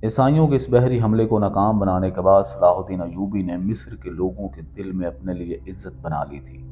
عیسائیوں کے اس بحری حملے کو ناکام بنانے کے بعد صلاح الدین ایوبی نے مصر کے لوگوں کے دل میں اپنے لیے عزت بنا لی تھی۔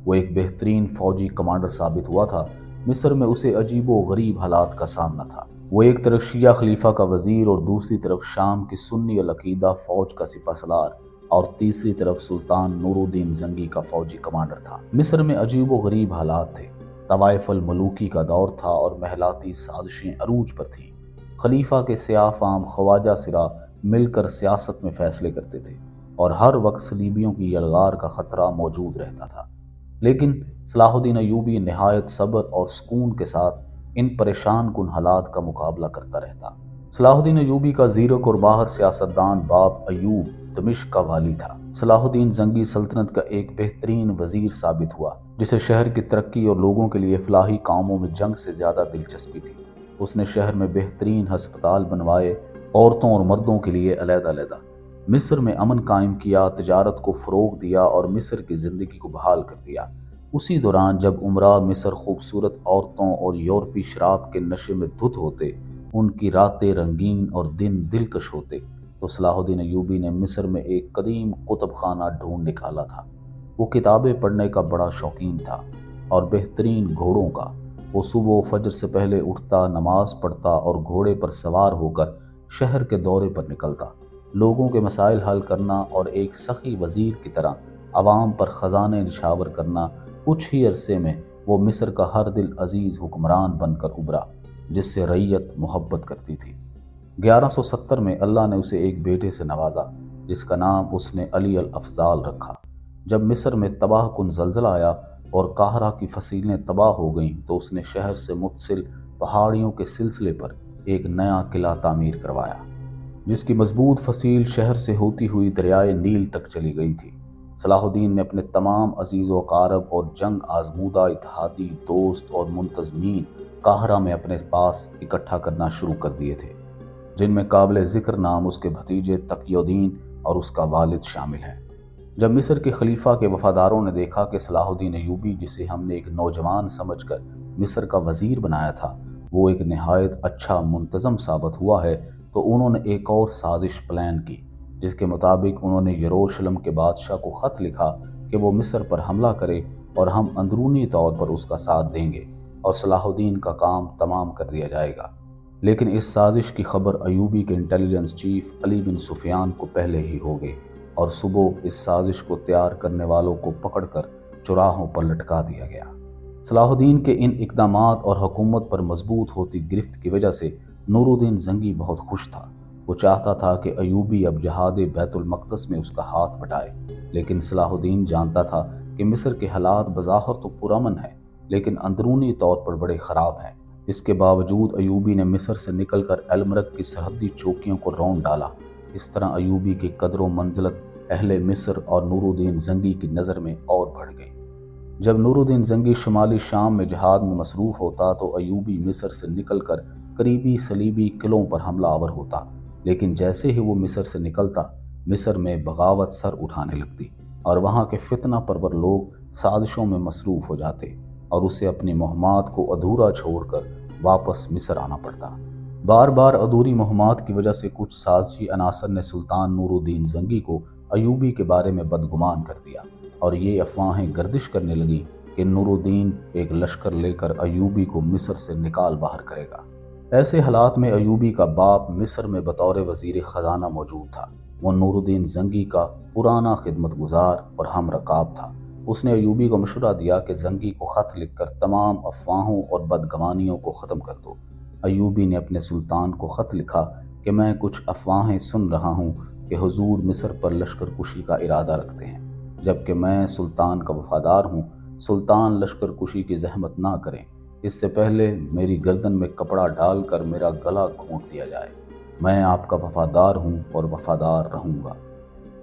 وہ ایک بہترین فوجی کمانڈر ثابت ہوا تھا۔ مصر میں اسے عجیب و غریب حالات کا سامنا تھا۔ وہ ایک طرف شیعہ خلیفہ کا وزیر اور دوسری طرف شام کی سنی العقیدہ فوج کا سپہ سالار اور تیسری طرف سلطان نور الدین زنگی کا فوجی کمانڈر تھا۔ مصر میں عجیب و غریب حالات تھے۔ طوائف الملوکی کا دور تھا اور محلاتی سازشیں عروج پر تھیں۔ خلیفہ کے سیاہ فام خواجہ سرا مل کر سیاست میں فیصلے کرتے تھے اور ہر وقت صلیبیوں کی یلغار کا خطرہ موجود رہتا تھا۔ لیکن صلاح الدین ایوبی نہایت صبر اور سکون کے ساتھ ان پریشان کن حالات کا مقابلہ کرتا رہتا۔ صلاح الدین ایوبی کا زیرک اور ماہر سیاستدان باپ ایوب دمشق کا والی تھا۔ صلاح الدین زنگی سلطنت کا ایک بہترین وزیر ثابت ہوا جسے شہر کی ترقی اور لوگوں کے لیے فلاحی کاموں میں جنگ سے زیادہ دلچسپی تھی۔ اس نے شہر میں بہترین ہسپتال بنوائے، عورتوں اور مردوں کے لیے علیحدہ علیحدہ۔ مصر میں امن قائم کیا، تجارت کو فروغ دیا اور مصر کی زندگی کو بحال کر دیا۔ اسی دوران جب عمرا مصر خوبصورت عورتوں اور یورپی شراب کے نشے میں دھت ہوتے، ان کی راتیں رنگین اور دن دلکش ہوتے، تو صلاح الدین ایوبی نے مصر میں ایک قدیم کتب خانہ ڈھونڈ نکالا تھا۔ وہ کتابیں پڑھنے کا بڑا شوقین تھا اور بہترین گھوڑوں کا۔ وہ صبح و فجر سے پہلے اٹھتا، نماز پڑھتا اور گھوڑے پر سوار ہو کر شہر کے دورے پر نکلتا۔ لوگوں کے مسائل حل کرنا اور ایک سخی وزیر کی طرح عوام پر خزانے نچھاور کرنا، کچھ ہی عرصے میں وہ مصر کا ہر دل عزیز حکمران بن کر ابھرا جس سے رعیت محبت کرتی تھی۔ 1170 میں اللہ نے اسے ایک بیٹے سے نوازا جس کا نام اس نے علی الافضال رکھا۔ جب مصر میں تباہ کن زلزلہ آیا اور قاہرہ کی فصیلیں تباہ ہو گئیں تو اس نے شہر سے متصل پہاڑیوں کے سلسلے پر ایک نیا قلعہ تعمیر کروایا جس کی مضبوط فصیل شہر سے ہوتی ہوئی دریائے نیل تک چلی گئی تھی۔ صلاح الدین نے اپنے تمام عزیز و اقارب اور جنگ آزمودہ اتحادی دوست اور منتظمین قاہرہ میں اپنے پاس اکٹھا کرنا شروع کر دیے تھے، جن میں قابل ذکر نام اس کے بھتیجے تقی الدین اور اس کا والد شامل ہیں۔ جب مصر کے خلیفہ کے وفاداروں نے دیکھا کہ صلاح الدین ایوبی، جسے ہم نے ایک نوجوان سمجھ کر مصر کا وزیر بنایا تھا، وہ ایک نہایت اچھا منتظم ثابت ہوا ہے، تو انہوں نے ایک اور سازش پلان کی جس کے مطابق انہوں نے یروشلم کے بادشاہ کو خط لکھا کہ وہ مصر پر حملہ کرے اور ہم اندرونی طور پر اس کا ساتھ دیں گے اور صلاح الدین کا کام تمام کر دیا جائے گا۔ لیکن اس سازش کی خبر ایوبی کے انٹیلیجنس چیف علی بن سفیان کو پہلے ہی ہو گئی اور صبح اس سازش کو تیار کرنے والوں کو پکڑ کر چوراہوں پر لٹکا دیا گیا۔ صلاح الدین کے ان اقدامات اور حکومت پر مضبوط ہوتی گرفت کی وجہ سے نور الدین زنگی بہت خوش تھا۔ وہ چاہتا تھا کہ ایوبی اب جہاد بیت المقدس میں اس کا ہاتھ بٹائے، لیکن صلاح الدین جانتا تھا کہ مصر کے حالات بظاہر تو پرامن ہیں لیکن اندرونی طور پر بڑے خراب ہیں۔ اس کے باوجود ایوبی نے مصر سے نکل کر المرک کی سرحدی چوکیوں کو رون ڈالا۔ اس طرح ایوبی کی قدر و منزلت اہل مصر اور نور الدین زنگی کی نظر میں اور بڑھ گئی۔ جب نور الدین زنگی شمالی شام میں جہاد میں مصروف ہوتا تو ایوبی مصر سے نکل کر قریبی صلیبی قلعوں پر حملہ آور ہوتا، لیکن جیسے ہی وہ مصر سے نکلتا، مصر میں بغاوت سر اٹھانے لگتی اور وہاں کے فتنہ پرور لوگ سازشوں میں مصروف ہو جاتے اور اسے اپنی مہمات کو ادھورا چھوڑ کر واپس مصر آنا پڑتا۔ بار بار ادھوری مہمات کی وجہ سے کچھ سازشی عناصر نے سلطان نور الدین زنگی کو ایوبی کے بارے میں بدگمان کر دیا اور یہ افواہیں گردش کرنے لگی کہ نور الدین ایک لشکر لے کر ایوبی کو مصر سے نکال باہر کرے گا۔ ایسے حالات میں ایوبی کا باپ مصر میں بطور وزیر خزانہ موجود تھا۔ وہ نور الدین زنگی کا پرانا خدمت گزار اور ہم رکاب تھا۔ اس نے ایوبی کو مشورہ دیا کہ زنگی کو خط لکھ کر تمام افواہوں اور بدگمانیوں کو ختم کر دو۔ ایوبی نے اپنے سلطان کو خط لکھا کہ میں کچھ افواہیں سن رہا ہوں کہ حضور مصر پر لشکر کشی کا ارادہ رکھتے ہیں، جبکہ میں سلطان کا وفادار ہوں۔ سلطان لشکر کشی کی زحمت نہ کریں، اس سے پہلے میری گردن میں کپڑا ڈال کر میرا گلا گھونٹ دیا جائے۔ میں آپ کا وفادار ہوں اور وفادار رہوں گا۔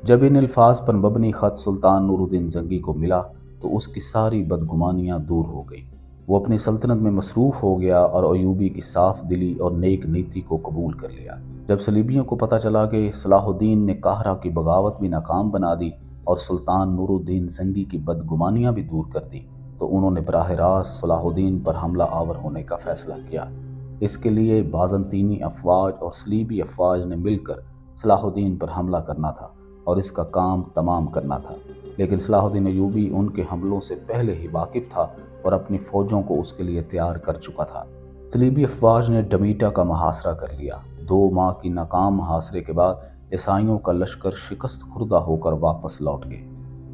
جب ان الفاظ پر مبنی خط سلطان نور الدین زنگی کو ملا تو اس کی ساری بدگمانیاں دور ہو گئیں۔ وہ اپنی سلطنت میں مصروف ہو گیا اور ایوبی کی صاف دلی اور نیک نیتی کو قبول کر لیا۔ جب صلیبیوں کو پتہ چلا کہ صلاح الدین نے قاہرہ کی بغاوت بھی ناکام بنا دی اور سلطان نور الدین زنگی کی بدگمانیاں بھی دور کر دیں، تو انہوں نے براہ راست صلاح الدین پر حملہ آور ہونے کا فیصلہ کیا۔ اس کے لیے بازنطینی افواج اور صلیبی افواج نے مل کر صلاح الدین پر حملہ کرنا تھا اور اس کا کام تمام کرنا تھا، لیکن صلاح الدین ایوبی ان کے حملوں سے پہلے ہی واقف تھا اور اپنی فوجوں کو اس کے لیے تیار کر چکا تھا۔ صلیبی افواج نے ڈمیٹا کا محاصرہ کر لیا۔ 2 ماہ کی ناکام محاصرے کے بعد عیسائیوں کا لشکر شکست خوردہ ہو کر واپس لوٹ گئے۔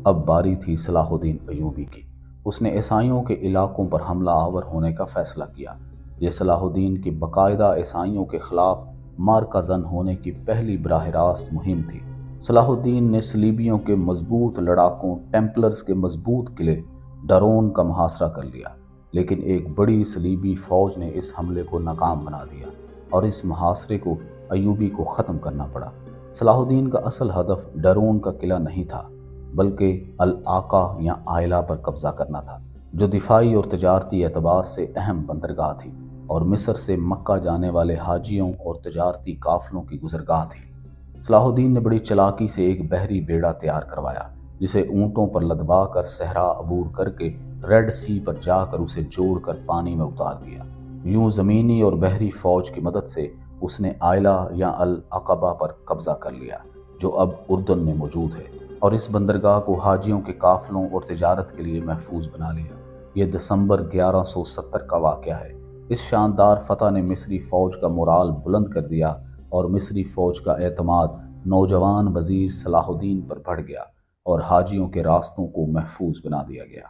اب باری تھی صلاح الدین ایوبی کی۔ اس نے عیسائیوں کے علاقوں پر حملہ آور ہونے کا فیصلہ کیا۔ یہ صلاح الدین کی باقاعدہ عیسائیوں کے خلاف مارکہ زن ہونے کی پہلی براہ راست مہم تھی۔ صلاح الدین نے صلیبیوں کے مضبوط لڑاکوں ٹیمپلرز کے مضبوط قلعے ڈرون کا محاصرہ کر لیا، لیکن ایک بڑی صلیبی فوج نے اس حملے کو ناکام بنا دیا اور اس محاصرے کو ایوبی کو ختم کرنا پڑا۔ صلاح الدین کا اصل ہدف ڈرون کا قلعہ نہیں تھا، بلکہ العاقہ یا آئلہ پر قبضہ کرنا تھا، جو دفاعی اور تجارتی اعتبار سے اہم بندرگاہ تھی اور مصر سے مکہ جانے والے حاجیوں اور تجارتی قافلوں کی گزرگاہ تھی۔ صلاح الدین نے بڑی چلاکی سے ایک بحری بیڑا تیار کروایا، جسے اونٹوں پر لدوا کر صحرا عبور کر کے ریڈ سی پر جا کر اسے جوڑ کر پانی میں اتار دیا۔ یوں زمینی اور بحری فوج کی مدد سے اس نے آئلہ یا العقبہ پر قبضہ کر لیا، جو اب اردن میں موجود ہے، اور اس بندرگاہ کو حاجیوں کے قافلوں اور تجارت کے لیے محفوظ بنا لیا۔ یہ دسمبر 1170 کا واقعہ ہے۔ اس شاندار فتح نے مصری فوج کا مورال بلند کر دیا اور مصری فوج کا اعتماد نوجوان وزیر صلاح الدین پر بڑھ گیا اور حاجیوں کے راستوں کو محفوظ بنا دیا گیا۔